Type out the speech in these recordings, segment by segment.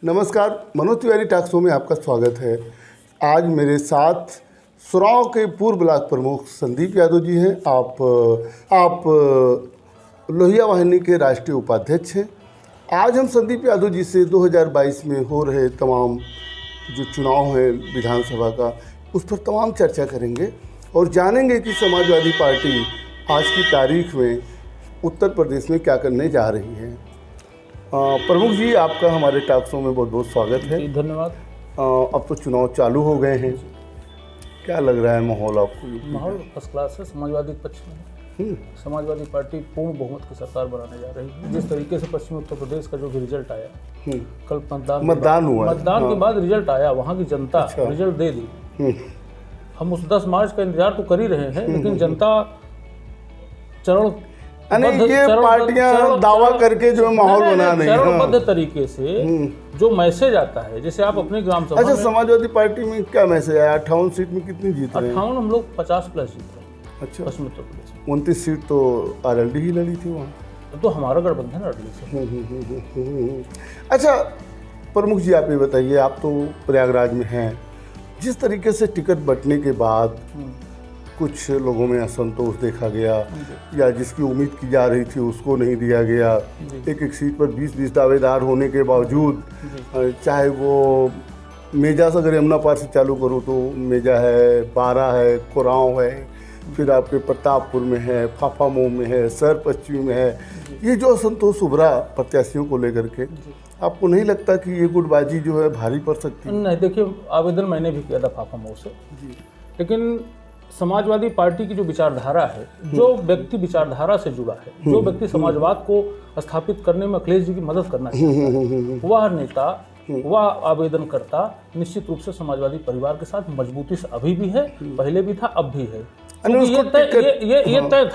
नमस्कार, Manoj Tiwari talk show में आपका स्वागत है। आज मेरे साथ सुराव के पूर्व ब्लॉक प्रमुख संदीप यादव जी हैं। आप लोहिया वाहिनी के राष्ट्रीय उपाध्यक्ष हैं। आज हम संदीप यादव जी से 2022 में हो रहे तमाम जो चुनाव हैं विधानसभा का, उस पर तमाम चर्चा करेंगे और जानेंगे कि समाजवादी पार्टी आज की तारीख में उत्तर प्रदेश में क्या करने जा रही है। प्रमुख जी, आपका हमारे टॉक शो में बहुत बहुत स्वागत है। धन्यवाद। अब तो चुनाव चालू हो गए हैं, क्या लग रहा है माहौल आपको? माहौल फर्स्ट क्लास है। समाजवादी पक्ष में समाजवादी पार्टी पूर्ण बहुमत की सरकार बनाने जा रही है। जिस तरीके से पश्चिमी उत्तर प्रदेश का जो भी रिजल्ट आया, कल मतदान हुआ, मतदान के बाद रिजल्ट आया, वहाँ की जनता रिजल्ट दे दी। हम उस 10 मार्च का इंतजार तो कर ही रहे हैं, लेकिन जनता ये पार्टियां दावा करके जो माहौल बना नहीं, चरणबद्ध तरीके से जो मैसेज आता है, जैसे आप अपने ग्राम सभा अच्छा, समाजवादी पार्टी में क्या मैसेज आया? 58 सीट में कितनी जीत रहे हैं? 58 हम लोग 50 प्लस जीत रहे हैं। अच्छा, पश्चिम उत्तर प्रदेश में 29 सीट तो आरएलडी ही लड़ी थी वहाँ, तो हमारा गठबंधन अड़ली से। अच्छा प्रमुख जी, आप ये बताइए, आप तो प्रयागराज में हैं, जिस तरीके से टिकट बंटने के बाद कुछ लोगों में असंतोष देखा गया, या जिसकी उम्मीद की जा रही थी उसको नहीं दिया गया, एक सीट पर 20-20 दावेदार होने के बावजूद, चाहे वो मेजा से अगर यमुना पार से चालू करूँ तो मेजा है, बारा है, कुराव है, फिर आपके प्रतापपुर में है, फाफामऊ में है, शहर पश्चिमी में है, ये जो असंतोष उभरा प्रत्याशियों को लेकर के, आपको नहीं लगता कि ये गुटबाजी जो है भारी पड़ सकती है? नहीं, देखिए, आवेदन मैंने भी किया था फाफामऊ से, लेकिन समाजवादी पार्टी की जो विचारधारा है, जो व्यक्ति विचारधारा से जुड़ा है, जो व्यक्ति समाजवाद को स्थापित करने में अखिलेश जी की मदद करना चाहता है, वह नेता, वह आवेदनकर्ता निश्चित रूप से समाजवादी परिवार के साथ मजबूती से अभी भी है, पहले भी था, अब भी है। ये तय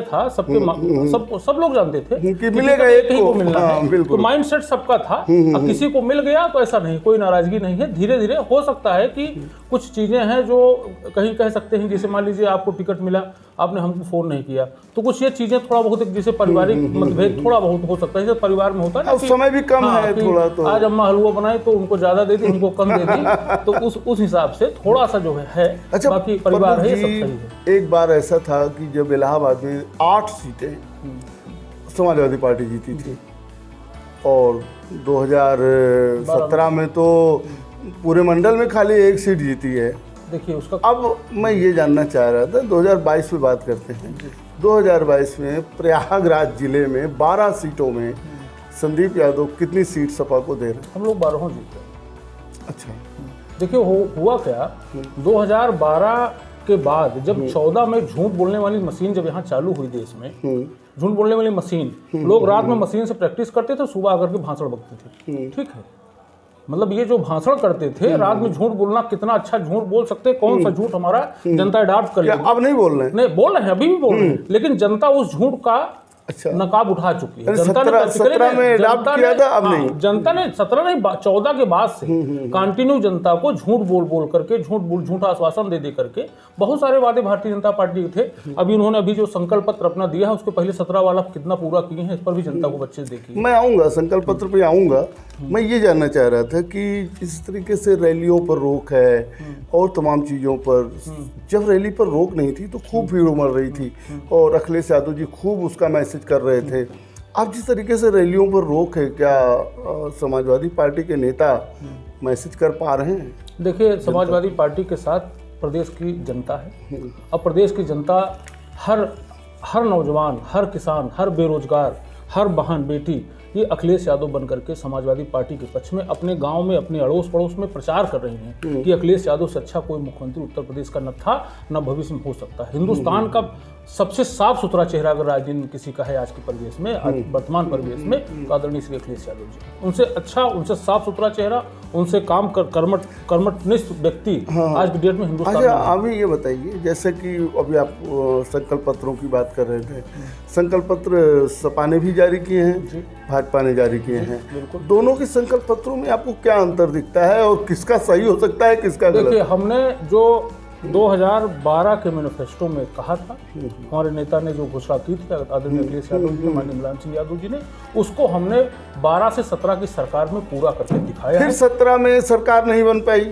था, सब लोग जानते थे कि मिलेगा, एक ही को मिलना है, तो माइंडसेट सबका था। अब किसी को मिल गया तो ऐसा नहीं, कोई नाराजगी नहीं है। धीरे धीरे हो सकता है कि कुछ चीजें हैं जो कहीं कह सकते हैं, जैसे मान लीजिए आपको टिकट मिला, आपने हमको फोन नहीं किया, तो कुछ ये चीजें थोड़ा बहुत, जैसे पारिवारिक मतभेद थोड़ा बहुत हो सकता है, जैसे परिवार में होता है ना, समय भी कम है थोड़ा, तो आज अम्मा हलवा बनाए तो उनको ज्यादा दे दी, उनको कम दे दी, तो उस हिसाब से थोड़ा सा जो है। अच्छा, बाकी परिवार है, सब सही है। एक बार ऐसा था कि जब इलाहाबाद में 8 सीटें समाजवादी पार्टी जीती थी, और 2017 में तो पूरे मंडल में खाली 1 सीट जीती है। देखिए उसका, अब मैं ये जानना चाह रहा था, 2022 में बात करते हैं। 2022 में प्रयागराज जिले में 12 सीटों में संदीप यादव कितनी सीट सपा को दे रहे हैं? हम लोग 12 जीते। अच्छा, देखिए हुआ क्या, 2012 के बाद जब 14 में झूठ बोलने वाली मशीन जब यहाँ चालू हुई देश में, झूठ बोलने वाली मशीन, लोग रात में मशीन से प्रैक्टिस करते थे, सुबह आकर के भाषण बकते थे। ठीक है, मतलब ये जो भाषण करते थे रात में, झूठ बोलना, कितना अच्छा झूठ बोल सकते, कौन सा झूठ हमारा जनता अडॉप्ट कर लेगी। अब नहीं बोल रहे हैं? नहीं बोल रहे हैं, अभी भी बोल रहे हैं, लेकिन जनता उस झूठ का नकाब उठा चुकी है। जनता ने 17 में अडॉप्ट किया था, अब नहीं। जनता ने 17 नहीं, 14 के बाद से कंटिन्यू जनता को झूठ बोल करके, झूठा आश्वासन दे करके, बहुत सारे वादे भारतीय जनता पार्टी के थे। अभी उन्होंने जो संकल्प पत्र अपना दिया है, उसके पहले 17 वाला कितना पूरा किए हैं, इस पर भी जनता को बच्चे देखिए। मैं आऊँगा, संकल्प पत्र पे आऊँगा। मैं ये जानना चाह रहा था कि इस तरीके से रैलियों पर रोक है और तमाम चीज़ों पर, जब रैली पर रोक नहीं थी तो खूब भीड़ उमड़ रही थी और अखिलेश यादव जी खूब उसका मैसेज कर रहे थे। अब जिस तरीके से रैलियों पर रोक है, क्या समाजवादी पार्टी के नेता मैसेज कर पा रहे हैं? देखिए, समाजवादी पार्टी के साथ प्रदेश की जनता है। अब प्रदेश की जनता, हर नौजवान, हर किसान, हर बेरोजगार, हर बहन बेटी, ये अखिलेश यादव बन करके समाजवादी पार्टी के पक्ष में अपने गांव में, अपने अड़ोस पड़ोस में प्रचार कर रहे हैं कि अखिलेश यादव से अच्छा कोई मुख्यमंत्री उत्तर प्रदेश का न था, न भविष्य में हो सकता है। हिंदुस्तान का सबसे साफ सुथरा चेहरा अगर राजनीति किसी का है आज के परिवेश में, आज वर्तमान परिवेश में, तो आदरणीय श्री अखिलेश यादव जी, उनसे अच्छा, उनसे साफ सुथरा चेहरा, उनसे काम कर्मठनिष्ठ व्यक्ति आज की डेट में हिंदुस्तान में। अच्छा, अभी ये बताइए, जैसे कि अभी आप संकल्प पत्रों की बात कर रहे थे, संकल्प पत्र सपा ने भी जारी किए हैं, भाजपा ने जारी किए हैं। दोनों के संकल्प पत्रों में आपको क्या अंतर दिखता है और किसका सही हो सकता है, किसका गलत? देखिए, हमने जो 2012 के मैनिफेस्टो में कहा था, हमारे नेता ने जो घोषणा की थी आदरणीय अखिलेश यादव जी ने, माननीय मुलायम सिंह यादव जी ने, उसको हमने 12 से 17 की सरकार में पूरा करके दिखाया फिर है। 17 में सरकार नहीं बन पाई,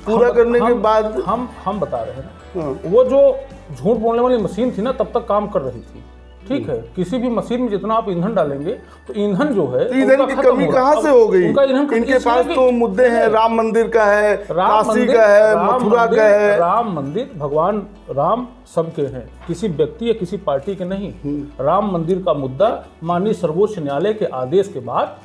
पूरा करने के बाद हम बता रहे हैं ना, वो जो झूठ बोलने वाली मशीन थी ना तब तक काम कर रही थी, ठीक है। किसी भी मशीन में जितना आप ईंधन डालेंगे तो ईंधन जो है ईंधन की कमी कहाँ से हो गई? इनके पास तो मुद्दे हैं, राम मंदिर का है, काशी का है, मथुरा का है। राम मंदिर, भगवान राम सबके हैं, किसी व्यक्ति या किसी पार्टी के नहीं। राम मंदिर का मुद्दा माननीय सर्वोच्च न्यायालय के आदेश के बाद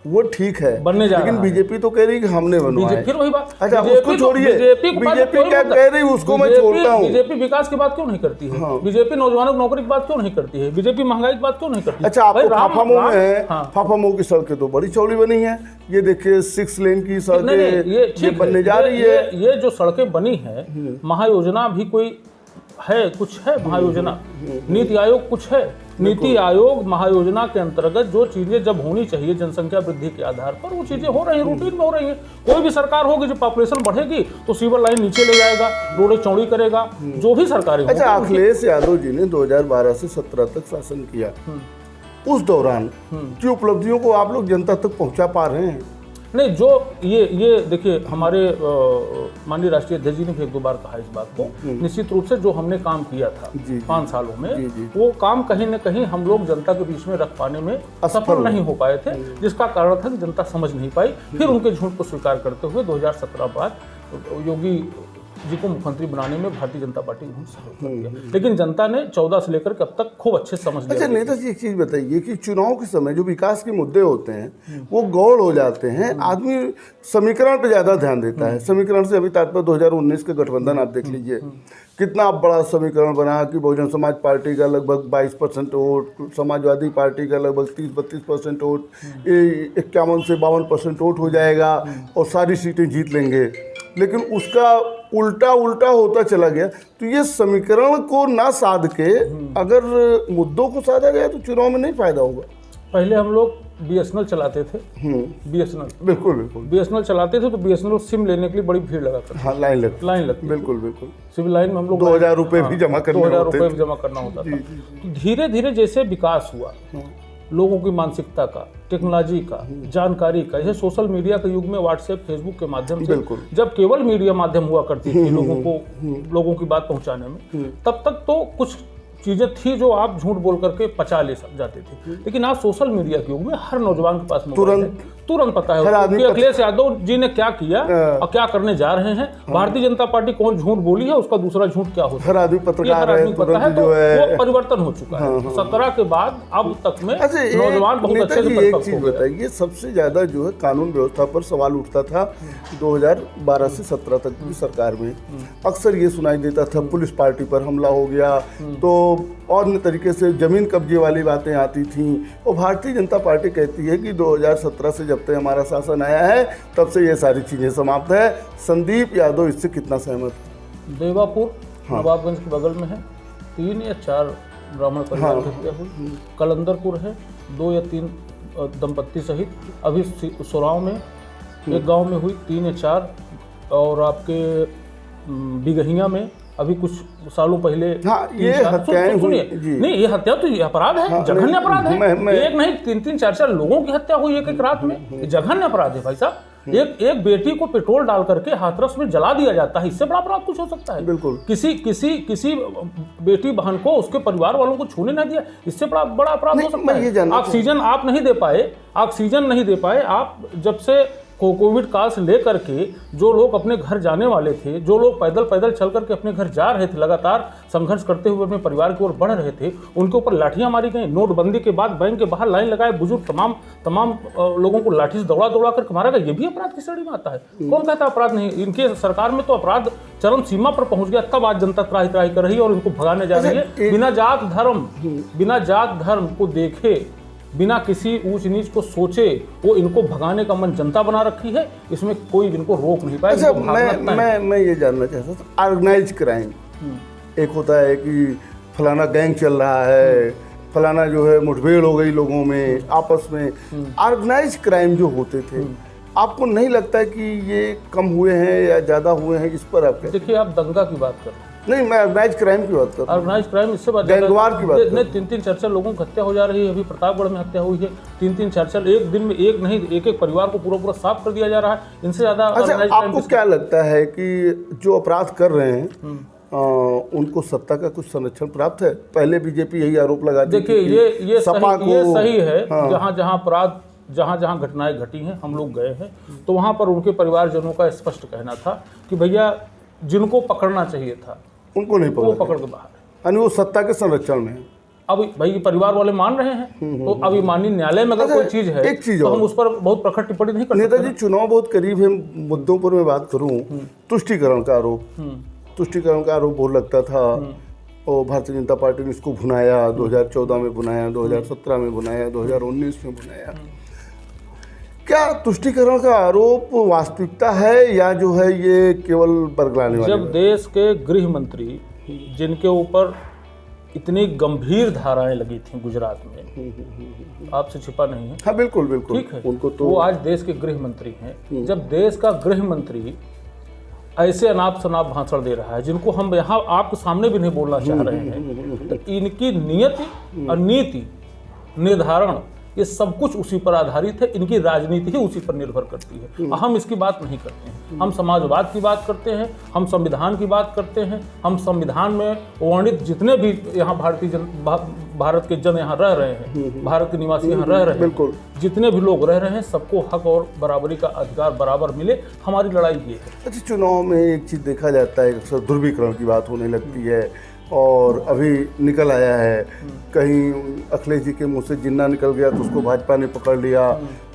वो ठीक है बनने जा लेकिन रहा है। बीजेपी तो कह रही कि हमने बनवाया। फिर वही बात, अच्छा उसको छोड़िए, बीजेपी क्या कह रही उसको मैं छोड़ता हूँ। बीजेपी विकास की बात क्यों नहीं करती है? बीजेपी नौजवानों की नौकरी की बात क्यों नहीं करती है? बीजेपी महंगाई की बात क्यों नहीं करती? अच्छा आपको फाफामो में है, फाफामो की सड़कें तो बड़ी चौड़ी बनी है, ये देखिए 6 लेन की सड़कें ये बनने जा रही है। ये जो सड़कें बनी है, महायोजना भी कोई है, कुछ है महायोजना, नीति आयोग कुछ है, नीति आयोग महायोजना के अंतर्गत जो चीजें जब होनी चाहिए जनसंख्या वृद्धि के आधार पर वो चीजें हो रही हैं, रूटीन में हो रही हैं। कोई भी सरकार होगी, जब पॉपुलेशन बढ़ेगी तो सीवर लाइन नीचे ले जाएगा, रोडें चौड़ी करेगा, जो भी सरकारें। अच्छा अखिलेश यादव जी ने 2012 से 17 तक शासन किया, उस दौरान की उपलब्धियों को आप लोग जनता तक पहुंचा पा रहे हैं? नहीं, जो ये देखिए, हमारे माननीय राष्ट्रीय अध्यक्ष जी ने भी 1-2 बार कहा इस बात को, निश्चित रूप से जो हमने काम किया था 5 सालों में, वो काम कहीं न कहीं हम लोग जनता के बीच में रख पाने में असफल नहीं हो पाए थे, जिसका कारण था कि जनता समझ नहीं पाई। फिर उनके झूठ को स्वीकार करते हुए 2017 बाद योगी जी को मुख्यमंत्री बनाने में भारतीय जनता पार्टी बहुत सहयोग कर दिया, लेकिन जनता ने 14 से लेकर के अब तक खूब अच्छे समझ लिया। अच्छा नेता जी एक चीज बताइए कि चुनाव के समय जो विकास के मुद्दे होते हैं वो गौड़ हो जाते हैं, आदमी समीकरण पे ज्यादा ध्यान देता है। समीकरण से अभी तात्पर्य 2019 के गठबंधन आप देख लीजिए, कितना बड़ा समीकरण बना कि बहुजन समाज पार्टी का लगभग 22% वोट, समाजवादी पार्टी का लगभग 30-32% वोट, 51 से 52% वोट हो जाएगा और सारी सीटें जीत लेंगे, लेकिन उसका उल्टा होता चला गया। तो ये समीकरण को ना साध के अगर मुद्दों को साधा गया तो चुनाव में नहीं फायदा होगा। पहले हम लोग BSNL चलाते थे, BSNL बिल्कुल BSNL चलाते थे तो BSNL सिम लेने के लिए बड़ी भीड़ लगा करती, हाँ लाइन लगती, बिल्कुल सिविल लाइन में हम लोग 2000 रुपये भी जमा करने 2000 रुपये भी जमा करना होता था। तो धीरे धीरे जैसे विकास हुआ, लोगों की मानसिकता का, टेक्नोलॉजी का, जानकारी का, जैसे सोशल मीडिया के युग में व्हाट्सएप फेसबुक के माध्यम से जब केवल मीडिया माध्यम हुआ करती थी लोगों की बात पहुंचाने में, तब तक तो कुछ चीजें थी जो आप झूठ बोल करके पचा ले जाते थे, लेकिन आज सोशल मीडिया के युग में हर नौजवान के पास तुरंत पता है कि अखिलेश यादव जी ने क्या किया और क्या करने जा रहे हैं, भारतीय जनता पार्टी कौन झूठ बोली है, उसका दूसरा झूठ क्या होता है, हर आदमी पत्रकार है, पता है। तो वो परिवर्तन हो चुका है 17 के बाद अब तक में नौजवान बहुत अच्छे से एक चीज बताइए, सबसे ज्यादा जो है कानून व्यवस्था पर सवाल उठता था 2012 से 17 तक की सरकार में। अक्सर ये सुनाई देता था पुलिस पार्टी पर हमला हो गया, तो और अन्य तरीके से जमीन कब्जे वाली बातें आती थीं, और भारतीय जनता पार्टी कहती है कि 2017 से जब तक हमारा शासन आया है तब से ये सारी चीज़ें समाप्त है। संदीप यादव इससे कितना सहमत है? देवापुर नवाबगंज के बगल में है, 3 या 4 ब्राह्मण परिवार की हत्या हुई। कलंदरपुर है, 2 या 3 दंपत्ति सहित। अभी सोराव में एक गांव में हुई 3 या 4, और आपके बिगहिया में अभी कुछ सालों पहले ये हत्याएं हुई। नहीं, ये हत्या तो ये अपराध है, जघन्य अपराध है। एक नहीं 3-3, 4-4 लोगों की हत्या हुई एक रात में, जघन्य अपराध है भाई साहब। एक बेटी को पेट्रोल डाल करके हाथरस में जला दिया जाता है, इससे बड़ा अपराध कुछ हो सकता है? बिल्कुल। किसी बेटी बहन को उसके परिवार वालों को छूने ना दिया, इससे बड़ा अपराध हो सकता है? ऑक्सीजन आप नहीं दे पाए, आप जब से कोविड काल से लेकर के जो लोग अपने घर जाने वाले थे, जो लोग पैदल चल करके अपने घर जा रहे थे, लगातार संघर्ष करते हुए अपने परिवार की ओर बढ़ रहे थे, उनके ऊपर लाठियां मारी गई। नोटबंदी के बाद बैंक के बाहर लाइन लगाए बुजुर्ग तमाम लोगों को लाठी से दौड़ा करके मारा गया, ये भी अपराध की श्रेणी में आता है। कौन कहता है अपराध नहीं? इनके सरकार में तो अपराध चरम सीमा पर पहुंच गया, तब आज जनता त्राही कर रही है और इनको भगाने जा रही है। बिना जात धर्म को देखे, बिना किसी ऊंच नीच को सोचे, वो इनको भगाने का मन जनता बना रखी है, इसमें कोई इनको रोक नहीं पाएगा। अच्छा, मैं ये जानना चाहता था, ऑर्गेनाइज क्राइम एक होता है कि फलाना गैंग चल रहा है, फलाना जो है मुठभेड़ हो गई लोगों में आपस में, ऑर्गेनाइज क्राइम जो होते थे आपको नहीं लगता है कि ये कम हुए हैं या ज़्यादा हुए हैं? इस पर आप देखिए, आप दंगा की बात कर रहे हैं, नहीं, मैं ऑर्गेनाइज क्राइम की बात कर रहा हूँ। ऑर्गेनाइज क्राइम इससे गैंगवार की बात कर रहा हूँ। 3-4 लोगों की हत्या हो जा रही है। अभी प्रतापगढ़ में हत्या हुई है, 3-4 एक दिन में, एक नहीं, एक परिवार को पूरा साफ कर दिया जा रहा है। इनसे ज्यादा अच्छा, आपको क्या लगता है कि जो अपराध कर रहे हैं उनको सत्ता का कुछ संरक्षण प्राप्त है? पहले बीजेपी यही आरोप लगाती थी। देखिए, ये सपा सही है। जहाँ अपराध, जहाँ घटनाएं घटी हैं, हम लोग गए हैं, तो वहाँ पर उनके परिवारजनों का स्पष्ट कहना था कि भैया जिनको पकड़ना चाहिए था उनको नहीं वो पकड़ के बाहर है। यानी वो सत्ता के संरक्षण में है। अब भाई परिवार वाले मान रहे हैं, तो अब माननीय न्यायालय में अगर कोई चीज है, एक चीज तो और, हम उस पर बहुत प्रखर टिप्पणी नहीं कर सकते। नेताजी, चुनाव बहुत करीब है, मुद्दों पर मैं बात करूं। तुष्टीकरण का आरोप, तुष्टीकरण का आरोप बहुत लगता था, और भारतीय जनता पार्टी ने इसको भुनाया, 2014 में भुनाया, 2017 में भुनाया, 2019 में भुनाया। क्या तुष्टीकरण का आरोप वास्तविकता है या जो है ये केवल बरगलाने वाली? जब देश के गृह मंत्री, जिनके ऊपर इतनी गंभीर धाराएं लगी थी गुजरात में, आपसे छिपा नहीं है। हाँ, बिल्कुल बिल्कुल, ठीक है, उनको तो वो आज देश के गृह मंत्री हैं। जब देश का गृह मंत्री ऐसे अनाप शनाप भाषण दे रहा है, जिनको हम यहाँ आपके सामने भी नहीं बोलना चाह रहे हैं, तो इनकी नियति और नीति निर्धारण ये सब कुछ उसी पर आधारित है। इनकी राजनीति ही उसी पर निर्भर करती है। हम इसकी बात नहीं करते हैं, हम समाजवाद की बात करते हैं, हम संविधान की बात करते हैं। हम संविधान में वर्णित जितने भी यहाँ भारत के जन यहाँ रह रहे हैं, भारत के निवासी यहाँ रह रहे हैं, जितने भी लोग रह रहे हैं, सबको हक और बराबरी का अधिकार बराबर मिले, हमारी लड़ाई ये है। अच्छा, चुनाव में एक चीज़ देखा जाता है, अक्सर ध्रुवीकरण की बात होने लगती है, और अभी निकल आया है, कहीं अखिलेश जी के मुंह से जिन्ना निकल गया तो उसको भाजपा ने पकड़ लिया,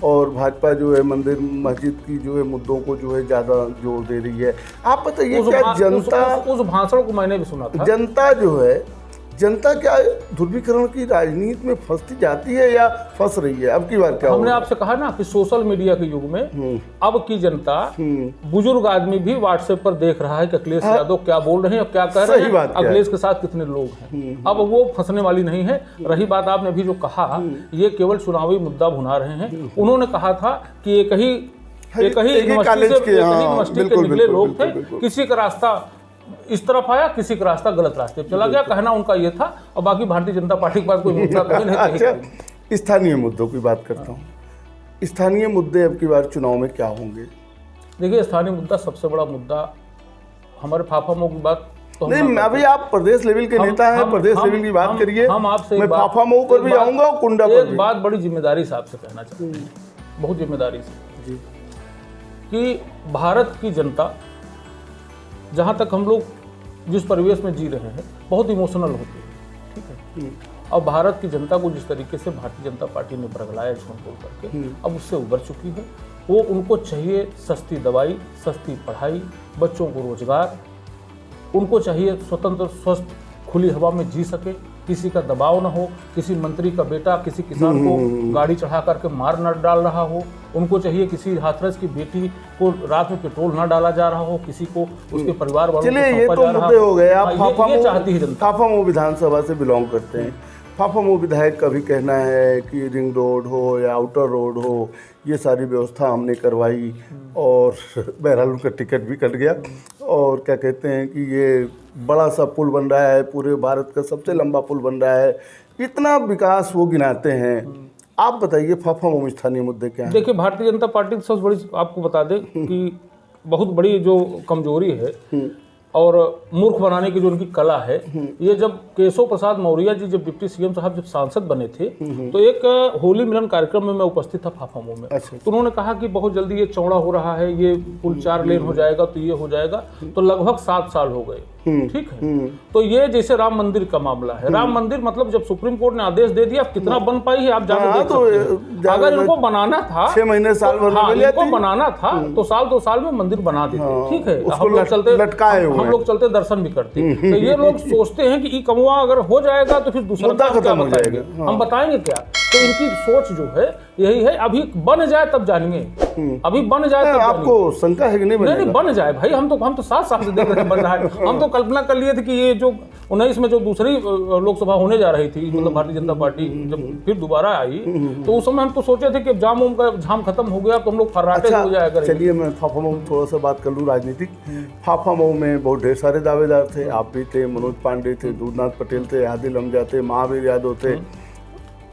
और भाजपा जो है मंदिर मस्जिद की जो है मुद्दों को जो है ज़्यादा जोर दे रही है। आप बताइए, क्या जनता, उस भाषण को मैंने भी सुना था, जनता जो है, जनता क्या ध्रुवीकरण की राजनीति में फंसती जाती है या फंस रही है? अब की बार क्या हमने आपसे कहा ना कि सोशल मीडिया के युग में अब की जनता, बुजुर्ग आदमी भी व्हाट्सएप पर देख रहा है कि अखिलेश यादव क्या बोल रहे हैं और क्या कह रहे हैं, अखिलेश के साथ कितने लोग हैं। अब वो फंसने वाली नहीं है। रही बात आपने भी जो कहा, ये केवल चुनावी मुद्दा भुना रहे हैं। उन्होंने कहा था कि एक ही यूनिवर्सिटी के निकले लोग थे, किसी का रास्ता इस तरफ आया, किसी का रास्ता गलत रास्ते पे चला गया, कहना उनका ये था, और बाकी भारतीय जनता पार्टी के पास कोई मुद्दा नहीं। अच्छा, स्थानीय मुद्दों की बात करता हूँ। स्थानीय मुद्दे अब की बार चुनाव में क्या होंगे? देखिए, स्थानीय मुद्दा सबसे बड़ा मुद्दा, हमारे फाफामो की बात तो नहीं, अभी आप प्रदेश लेवल के नेता हैं, प्रदेश लेवल की बात करिए। हम आपसे मैं फाफामो पर भी आऊंगा और कुंडा पर भी। एक बात बड़ी जिम्मेदारी से आपसे कहना चाहते हैं, बहुत जिम्मेदारी से जी, कि भारत की जनता, जहाँ तक हम लोग जिस परिवेश में जी रहे हैं, बहुत इमोशनल होती है, ठीक है। और भारत की जनता को जिस तरीके से भारतीय जनता पार्टी ने बरगलाया झूठ बोल करके, अब उससे उबर चुकी है। वो उनको चाहिए सस्ती दवाई, सस्ती पढ़ाई, बच्चों को रोजगार, उनको चाहिए स्वतंत्र स्वस्थ खुली हवा में जी सके, किसी का दबाव ना हो, किसी मंत्री का बेटा किसी किसान को गाड़ी चढ़ा करके मार न डाल रहा हो, उनको चाहिए किसी हाथरस की बेटी को रात में पेट्रोल ना डाला जा रहा हो, किसी को उसके परिवार वालों को ये तो मुद्दे हो गए। आप फाफामो विधानसभा से बिलोंग करते हैं। फाफामो विधायक का भी कहना है कि रिंग रोड हो या आउटर रोड हो, ये सारी व्यवस्था हमने करवाई, और बहरहाल उनका टिकट भी कट गया, और क्या कहते हैं कि ये बड़ा सा पुल बन रहा है, पूरे भारत का सबसे लंबा पुल बन रहा है, इतना विकास वो गिनाते हैं। आप बताइए, फाफामो में स्थानीय मुद्दे क्या हैं? देखिए, भारतीय जनता पार्टी की सबसे बड़ी, आपको बता दें कि बहुत बड़ी जो कमजोरी है और मूर्ख बनाने की जो उनकी कला है, ये जब केशव प्रसाद मौर्य जी जब डिप्टी सीएम साहब जब सांसद बने थे, तो एक होली मिलन कार्यक्रम में मैं उपस्थित था फाफामो में। अच्छा। तो उन्होंने कहा कि बहुत जल्दी ये चौड़ा हो रहा है, ये पुल 4 लेन हो जाएगा, तो ये हो जाएगा। तो लगभग 7 साल हो गए, ठीक है। तो ये जैसे राम मंदिर का मामला है, राम मंदिर मतलब जब सुप्रीम कोर्ट ने आदेश दे दिया, कितना बन पाई है आप जाके देख सकते हैं। अगर इनको बनाना था 6 महीने साल भर में इनको बनाना था तो साल 2 साल में मंदिर बना देते, ठीक है। हम लोग चलते दर्शन भी करते। तो ये लोग सोचते हैं कि ई कमुआ अगर हो जाएगा तो फिर दूसरा खत्म हो जाएगा। हम बताएंगे क्या तो इनकी सोच जो है यही है, अभी बन जाए तब जानिए, अभी बन जाए तब आपको शंका है कि नहीं नहीं बनेगा? बन जाए भाई, हम तो 7 साल से देख रहे हैं बन रहा है। हम तो कल्पना कर लिए थे कि ये जो 19 में जो दूसरी लोकसभा होने जा रही थी, मतलब भारतीय जनता पार्टी जब फिर दोबारा आई, तो उस समय हम तो सोचे थे कि जाम का झाम खत्म हो गया तो हम लोग फर्राटे हो जाया करेंगे। चलिए मैं फाफामऊ थोड़ा सा बात कर लूँ राजनीतिक। फाफामऊ में बहुत ढेर सारे दावेदार थे, आप भी थे, मनोज पांडे थे, दूधनाथ पटेल थे, आदिल हमजा थे, महावीर यादव थे,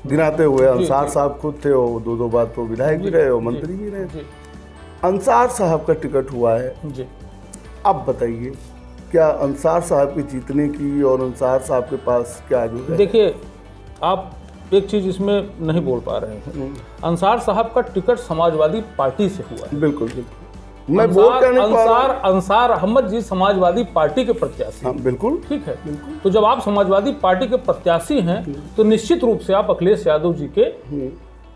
गिनाते हुए अंसार साहब खुद थे, वो 2 बार तो विधायक भी रहे और मंत्री भी रहे। अंसार साहब का टिकट हुआ है जी। अब बताइए क्या अंसार साहब के जीतने की और अंसार साहब के पास क्या जो है? देखिए, आप एक चीज इसमें नहीं बोल पा रहे हैं, अंसार साहब का टिकट समाजवादी पार्टी से हुआ है। बिल्कुल बिल्कुल, मैं बोल क्या नहीं पा रहा। अंसार अहमद जी समाजवादी पार्टी के प्रत्याशी। हाँ बिल्कुल ठीक है, तो जब आप समाजवादी पार्टी के प्रत्याशी हैं तो निश्चित रूप से आप अखिलेश यादव जी के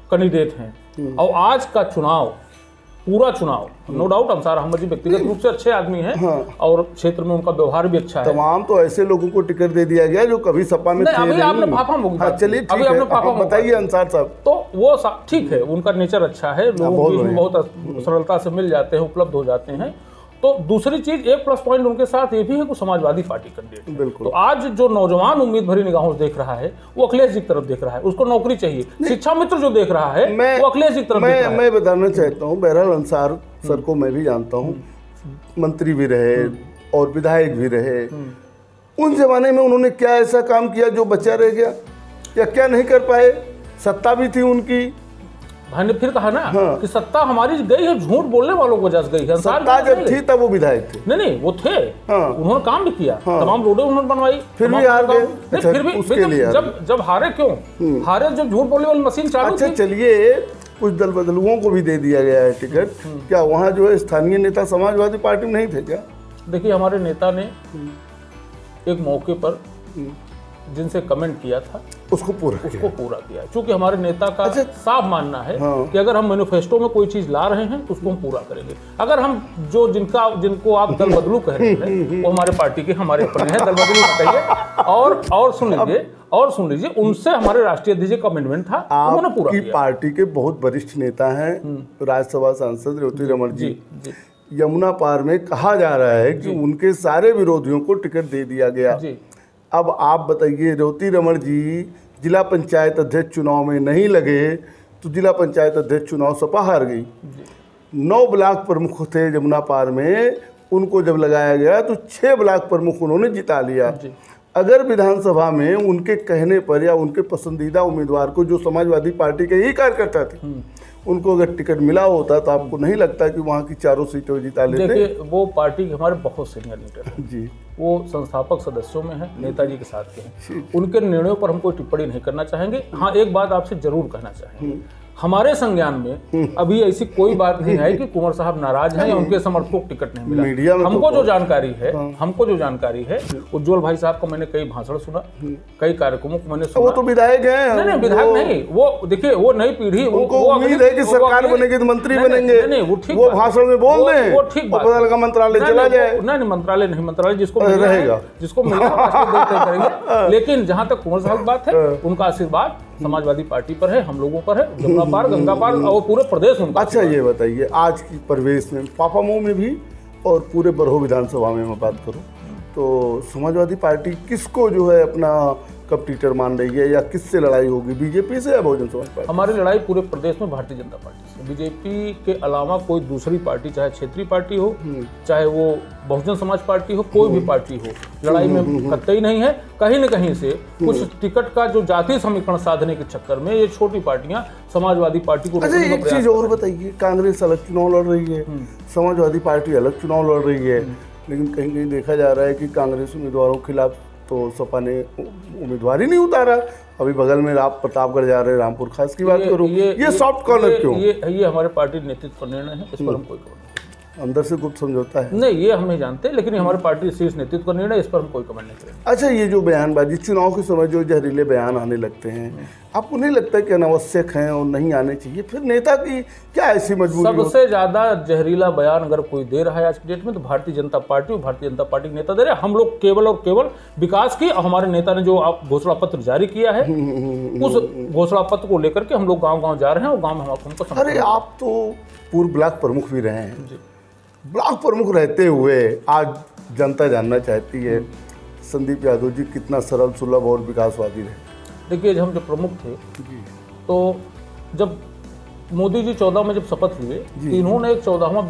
कैंडिडेट हैं। और आज का चुनाव, पूरा चुनाव, नो डाउट अंसार अहमद जी व्यक्तिगत रूप से अच्छे आदमी हैं और क्षेत्र में उनका व्यवहार भी अच्छा है। तमाम तो ऐसे लोगों को टिकट दे दिया गया जो कभी सपा में थे अभी आपने फाफा मुगल हाँ चलिए ठीक है, आप बताइए अंसार साहब। तो वो ठीक है, उनका नेचर अच्छा है, लोग बहुत सरलता से मिल जाते हैं, उपलब्ध हो जाते हैं। तो दूसरी चीज, एक प्लस पॉइंट उनके साथ ये भी है कि समाजवादी पार्टी कैंडिडेट है। बिल्कुल। तो आज जो नौजवान उम्मीद भरी निगाहों से देख रहा है वो अखिलेश जी की तरफ देख रहा है, उसको नौकरी चाहिए। शिक्षा मित्र जो देख रहा है वो अखिलेश जी की तरफ देख रहा है। मैं बताना चाहता हूँ, बहरहाल अंसार सर को मैं भी जानता हूँ, मंत्री भी रहे और विधायक भी रहे। उन जमाने में उन्होंने क्या ऐसा काम किया जो बचा रह गया, या क्या नहीं कर पाए? सत्ता भी थी उनकी। भाई ने फिर कहा ना कि सत्ता हमारी गई है, झूठ बोलने वालों को जस गई है। सत्ता जब थी तब वो विधायक थे। नहीं वो थे, उन्होंने काम भी किया, तमाम रोडें उन्होंने बनवाई, फिर भी हार गए। फिर भी उसके लिए जब हारे क्यों हारे? जब झूठ बोलने वाली मशीन चालू थी। चलिए, कुछ दल बदलुओं को भी दे दिया गया है टिकट। क्या वहाँ जो है स्थानीय नेता समाजवादी पार्टी में नहीं थे क्या? देखिए, हमारे नेता ने एक मौके पर जिनसे कमेंट किया था उसको पूरा किया, क्योंकि हमारे नेता का साफ मानना है कि अगर हम मैनिफेस्टो में कोई चीज ला रहे हैं तो उसको हम पूरा करेंगे। अगर हम जिनको आप दल बदलू कह रहे हैं वो हमारे पार्टी के हमारे अपने हैं, दल बदलू कहिए। और सुन लीजिए, उनसे हमारे राष्ट्रीय अध्यक्ष का कमिटमेंट था, उन्होंने पूरा किया। पार्टी के बहुत वरिष्ठ नेता हैं, राज्यसभा सांसद रेवती रमन जी। यमुना पार में कहा जा रहा है कि उनके सारे विरोधियों को टिकट दे दिया गया। अब आप बताइए, रेवती रमन जी जिला पंचायत अध्यक्ष चुनाव में नहीं लगे तो जिला पंचायत अध्यक्ष चुनाव सपा हार गई। 9 ब्लॉक प्रमुख थे यमुना पार में, उनको जब लगाया गया तो 6 ब्लॉक प्रमुख उन्होंने जिता लिया। अगर विधानसभा में उनके कहने पर या उनके पसंदीदा उम्मीदवार को, जो समाजवादी पार्टी के ही कार्यकर्ता थे, उनको अगर टिकट मिला होता तो आपको नहीं लगता कि वहाँ की 4 सीटें जिता लेते? देखिए, वो पार्टी के हमारे बहुत सीनियर लीडर हैं जी, वो संस्थापक सदस्यों में है, नेताजी के साथ के हैं। उनके निर्णयों पर हम कोई टिप्पणी नहीं करना चाहेंगे। हाँ, एक बात आपसे जरूर कहना चाहेंगे, हमारे संज्ञान में अभी ऐसी कोई बात नहीं है कि कुंवर साहब नाराज हैं या उनके समर्थकों को टिकट नहीं मिला। हमको जो जानकारी है उज्जवल भाई साहब का मैंने कई भाषण सुना, कई कार्यक्रमों को मैंने सुना। वो तो विधायक हैं। नहीं, विधायक नहीं, वो देखिए, वो नई पीढ़ी, उनको उम्मीद है कि सरकार बनेगी तो मंत्री बनेंगे। नहीं, वो ठीक, वो भाषण में बोल दें, वो ठीक बात है, मंत्रालय चला जाए। नहीं, मंत्रालय नहीं, मंत्रालय जिसको रहेगा, जिसको मिलेगा। लेकिन जहां तक कुंवर साहब की बात है, उनका आशीर्वाद समाजवादी पार्टी पर है, हम लोगों पर है, जमुना पार, गंगा पार और पूरे प्रदेश में। अच्छा, ये बताइए, आज की परिवेश में फाफामऊ में भी और पूरे बरहो विधानसभा में मैं बात करूं तो समाजवादी पार्टी किसको जो है अपना कॉम्पिटिटर मान रही है, या किससे लड़ाई होगी, बीजेपी से या बहुजन समाज पार्टी? हमारी लड़ाई पूरे प्रदेश में भारतीय जनता पार्टी से। बीजेपी के अलावा कोई दूसरी पार्टी, चाहे क्षेत्रीय पार्टी हो, चाहे वो बहुजन समाज पार्टी हो, कोई भी पार्टी हो, लड़ाई में कतई नहीं है। कहीं न कहीं से कुछ टिकट का जो जातीय समीकरण साधने के चक्कर में ये छोटी पार्टियां समाजवादी पार्टी को। अच्छा, एक चीज और बताइए, कांग्रेस अलग चुनाव लड़ रही है, समाजवादी पार्टी अलग चुनाव लड़ रही है, लेकिन कहीं कहीं देखा जा रहा है कि कांग्रेस उम्मीदवारों के खिलाफ तो सपा ने उम्मीदवार ही नहीं उतारा। अभी बगल में आप प्रतापगढ़ जा रहे हैं, रामपुर खास की बात करूं, ये सॉफ्ट कॉर्नर क्यों? ये हमारे पार्टी नेतृत्व का निर्णय है, इस पर हम कोई अंदर से गुप्त समझौता है? नहीं, ये हम नहीं जानते, लेकिन ये हमारी पार्टी शीर्ष नेतृत्व का निर्णय, इस पर हम कोई कमेंट नहीं करेंगे। अच्छा, ये जो बयानबाजी चुनाव के समय जो जहरीले बयान आने लगते हैं, आपको नहीं लगता कि अनावश्यक हैं और नहीं आने चाहिए? फिर नेता की क्या ऐसी मजबूरी सबसे ज्यादा जहरीला बयान अगर कोई दे रहा है आज की डेट में तो भारतीय जनता पार्टी और भारतीय जनता पार्टी के नेता दे रहे हैं। हम लोग केवल और केवल विकास की, और हमारे नेता ने जो घोषणा पत्र जारी किया है उस घोषणा पत्र को लेकर के हम लोग गांव-गांव जा रहे हैं और गांव में हमको समर्थन। अरे, आप तो पूर्व ब्लॉक प्रमुख भी रहे हैं जी। ब्लॉक प्रमुख रहते हुए आज जनता जानना चाहती है संदीप यादव जी कितना सरल सुलभ और विकासवादी रहे। देखिए, हम जब प्रमुख थे तो जब मोदी जी 14 में जब शपथ लिए तो इन्होंने एक 14वां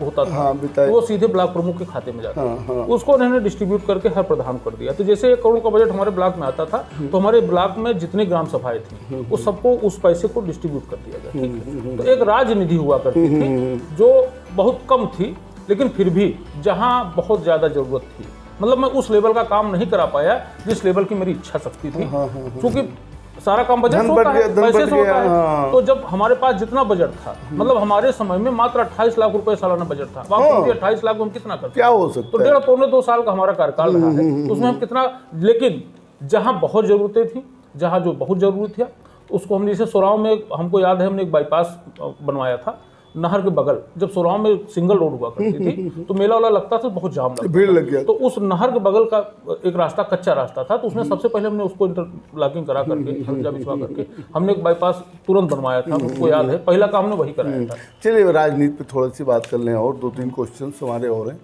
होता था, तो वो सीधे ब्लॉक प्रमुख के खाते में जाता था। उसको उन्होंने डिस्ट्रीब्यूट करके हर प्रधान कर दिया। तो जैसे 1 करोड़ का बजट हमारे ब्लॉक में आता था तो हमारे ब्लॉक में जितनी ग्राम सभाएं थी उस सबको उस पैसे को डिस्ट्रीब्यूट कर दिया गया। ठीक है, तो एक राजनिधि हुआ करती थी जो बहुत कम थी, लेकिन फिर भी जहाँ बहुत ज़्यादा ज़रूरत थी, मतलब मैं उस लेवल का काम नहीं करा पाया जिस लेवल की मेरी इच्छा शक्ति थी, क्योंकि सारा काम बजट से होता है, पैसे से होता है। तो जब हमारे पास जितना बजट था, मतलब हमारे समय में मात्र 28 लाख रुपए सालाना बजट था, बाकी 28 लाख में हम कितना करते, क्या हो सकता है? तो 1.5-2 साल का हमारा कार्यकाल रहा है, उसमें हम कितना, लेकिन जहाँ बहुत जरूरतें थी, जहाँ जो बहुत जरूरी था उसको हम, जैसे सोराव में हमको याद है हमने एक बाईपास बनवाया था नहर के बगल, जब सोराव में सिंगल रोड हुआ करती थी तो मेला वाला लगता था, बहुत जाम लगता, भीड़ लग गया। तो उस नहर के बगल का एक रास्ता कच्चा रास्ता था, तो उसमें सबसे पहले हमने उसको इंटरलॉकिंग करा करके, हल्का बिछवा करके हमने एक बाईपास तुरंत बनवाया था, मुझको याद है पहला काम हमने वही कराया था। चलिए, राजनीति पे थोड़ी सी बात कर लें और 2-3 क्वेश्चन हमारे और हैं।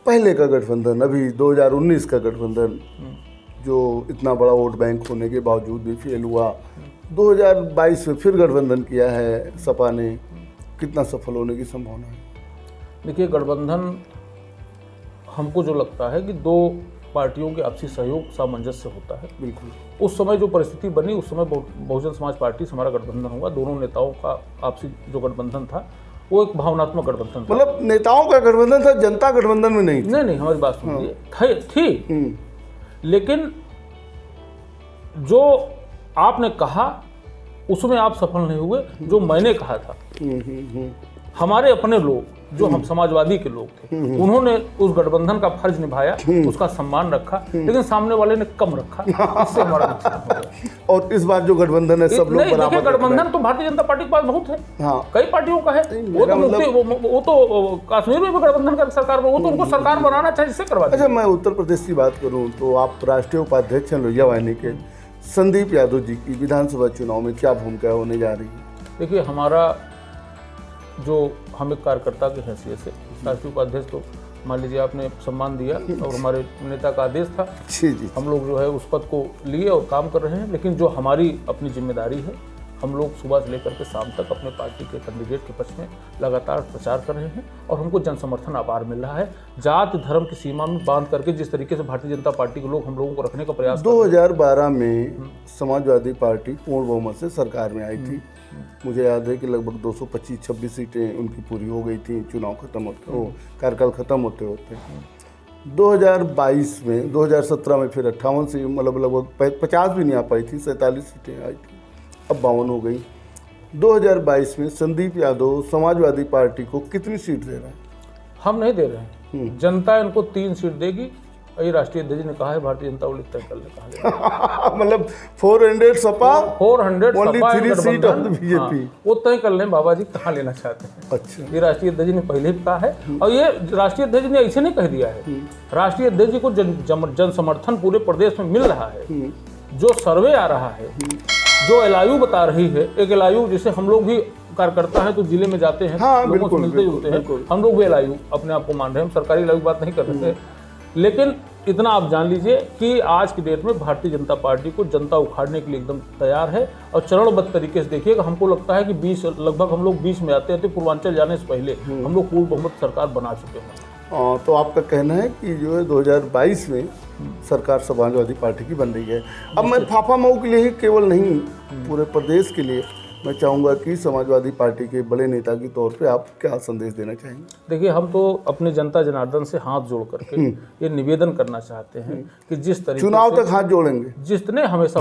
पहले का गठबंधन, अभी 2019 का गठबंधन जो इतना बड़ा वोट बैंक होने के बावजूद भी फेल हुआ, 2022 में फिर गठबंधन किया है सपा ने, कितना सफल होने की संभावना है? देखिए, गठबंधन हमको जो लगता है कि 2 पार्टियों के आपसी सहयोग सामंजस्य होता है। बिल्कुल। उस समय जो परिस्थिति बनी, उस समय बहुजन समाज पार्टी से हमारा गठबंधन हुआ। दोनों नेताओं का आपसी जो गठबंधन था वो एक भावनात्मक गठबंधन था। मतलब नेताओं का गठबंधन था, जनता गठबंधन में नहीं थी। नहीं, हमारी बात सुनिए, थी, लेकिन जो आपने कहा उसमें आप सफल नहीं हुए। जो मैंने कहा था, हमारे अपने लोग जो हम समाजवादी के लोग थे, उन्होंने उस गठबंधन का फर्ज निभाया, उसका सम्मान रखा, लेकिन सामने वाले ने कम रखा, इससे हमारा नुकसान हो गया। और इस बार जो गठबंधन है सब लोग नहीं, बराबर। देखिए, गठबंधन तो भारतीय जनता पार्टी के पास बहुत है, कई पार्टियों का है। वो तो कश्मीर में भी गठबंधन का सरकार, वो तो उनको सरकार बनाना चाहिए, इससे करवा। अच्छा, मैं उत्तर प्रदेश की बात करूँ तो आप राष्ट्रीय उपाध्यक्ष हैं लोहिया वाहिनी के। संदीप यादव जी की विधानसभा चुनाव में क्या भूमिका होने जा रही है? देखिए, हमारा जो हम एक कार्यकर्ता की हैसियत से राष्ट्रीय उपाध्यक्ष, तो मान लीजिए आपने सम्मान दिया और हमारे नेता का आदेश था, जी, हम लोग जो है उस पद को लिए और काम कर रहे हैं। लेकिन जो हमारी अपनी जिम्मेदारी है, हम लोग सुबह से लेकर के शाम तक अपने पार्टी के कैंडिडेट के पक्ष में लगातार प्रचार कर रहे हैं और हमको जन समर्थन अपार मिल रहा है। जात धर्म की सीमा में बांध करके जिस तरीके से भारतीय जनता पार्टी के लोग हम लोगों को रखने का प्रयास 2012 में समाजवादी पार्टी पूर्ण बहुमत से सरकार में आई थी। मुझे याद है कि लगभग 225-26 सीटें उनकी पूरी हो गई थी चुनाव खत्म होते, कार्यकाल खत्म होते होते। 2022 में, 2017 में फिर 58 से, मतलब लगभग 50 भी नहीं आ पाई थी, 47 सीटें आई थी, अब 52 हो गई। 2022 में संदीप यादव समाजवादी पार्टी को कितनी सीट दे रहा है? हम नहीं दे रहे हैं, जनता इनको 3 सीट देगी। ये राष्ट्रीय अध्यक्ष ने कहा है, भारतीय जनता पार्टी तय कर ले कहा। मतलब 400 Sapa, 400 Sapa 3 seat of BJP, वो तय कर लें बाबा जी कहाँ लेना चाहते हैं। अच्छा, ये राष्ट्रीय अध्यक्ष ने पहले भी कहा है, और ये राष्ट्रीय अध्यक्ष ने ऐसे नहीं कह दिया है। राष्ट्रीय अध्यक्ष को जन समर्थन पूरे प्रदेश में मिल रहा है। जो सर्वे आ रहा है, जो एलआईयू बता रही है, एक एलआईयू जिसे हम लोग भी कार्यकर्ता हैं तो जिले में जाते हैं, लोगों से मिलते जुलते हैं, हम लोग भी एलआईयू अपने आप को मान रहे हैं, हम सरकारी एलआईयू बात नहीं कर रहे थे। लेकिन इतना आप जान लीजिए कि आज की डेट में भारतीय जनता पार्टी को जनता उखाड़ने के लिए एकदम तैयार है और चरणबद्ध तरीके से देखिएगा। हमको लगता है कि 20 लगभग हम लोग 20 में आते थे, पूर्वांचल जाने से पहले हम लोग पूर्ण बहुमत सरकार बना चुके हैं। तो आपका कहना है कि जो है 2022 में सरकार समाजवादी पार्टी की बन रही है। अब मैं फाफा मऊ के लिए ही केवल नहीं, पूरे प्रदेश के लिए मैं चाहूँगा कि समाजवादी पार्टी के बड़े नेता के तौर पे आप क्या संदेश देना चाहेंगे? देखिए, हम तो अपने जनता जनार्दन से हाथ जोड़ करके ये निवेदन करना चाहते हैं कि जिस तरीके चुनाव से तक हाथ जोड़ेंगे? जिसने हमेशा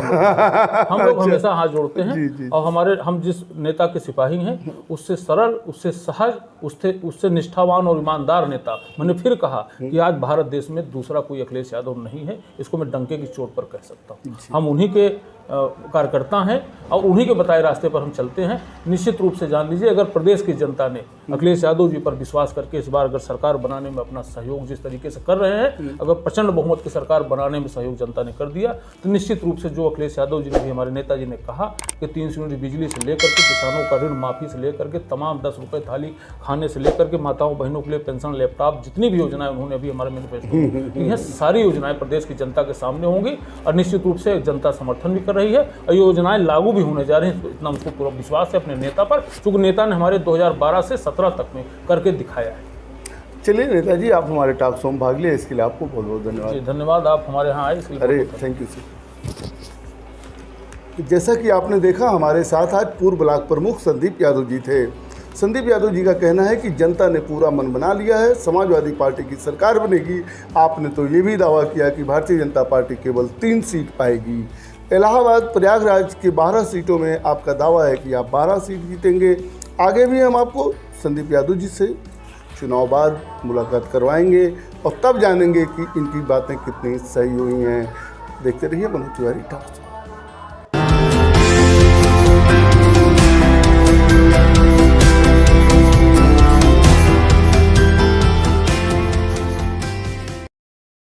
हम लोग हमेशा हाथ जोड़ते हैं। जी, जी। और हम जिस नेता के सिपाही हैं उससे सरल, उससे सहज, उससे निष्ठावान और ईमानदार नेता, मैंने फिर कहा कि आज भारत देश में दूसरा कोई अखिलेश यादव नहीं है। इसको मैं डंके की चोट पर कह सकता हूँ। हम उन्हीं के कार्यकर्ता हैं और उन्हीं के बताए रास्ते पर हम चलते हैं। निश्चित रूप से जान लीजिए, अगर प्रदेश की जनता ने अखिलेश यादव जी पर विश्वास करके इस बार अगर सरकार बनाने में अपना सहयोग जिस तरीके से कर रहे हैं, अगर प्रचंड बहुमत की सरकार बनाने में सहयोग जनता ने कर दिया, तो निश्चित रूप से जो अखिलेश यादव जी ने भी, हमारे नेताजी ने कहा कि 300 यूनिट बिजली से लेकर के किसानों का ऋण माफी से लेकर के तमाम 10 रुपये थाली खाने से लेकर के माताओं बहनों के लिए पेंशन, लैपटॉप, जितनी भी योजनाएं उन्होंने अभी हमारे मैनिफेस्टो में, यह सारी योजनाएं प्रदेश की जनता के सामने होंगी और निश्चित रूप से जनता समर्थन भी कर रही है और योजनाएं लागू भी होने जा रही हैं। इतना मुझको पूरा विश्वास है अपने नेता पर, क्योंकि नेता ने हमारे 2012 से 17 तक में करके दिखाया है। चलिए नेताजी, आप हमारे टॉक शो में भाग लिए, इसके लिए आपको बहुत बहुत धन्यवाद। जी धन्यवाद, आप हमारे यहाँ आए इसके लिए। अरे थैंक यू सर। जैसा कि आपने देखा, हमारे साथ आज पूर्व ब्लॉक प्रमुख संदीप यादव जी थे। संदीप यादव जी का कहना है कि जनता ने पूरा मन बना लिया है, समाजवादी पार्टी की सरकार बनेगी। आपने तो ये भी दावा किया कि भारतीय जनता पार्टी केवल 3 सीट पाएगी। इलाहाबाद प्रयागराज के 12 सीटों में आपका दावा है कि आप 12 सीट जीतेंगे। आगे भी हम आपको संदीप यादव जी से चुनाव बाद मुलाकात करवाएंगे और तब जानेंगे कि इनकी बातें कितनी सही हुई हैं। देखते रहिए मनोज तिवारी टॉक।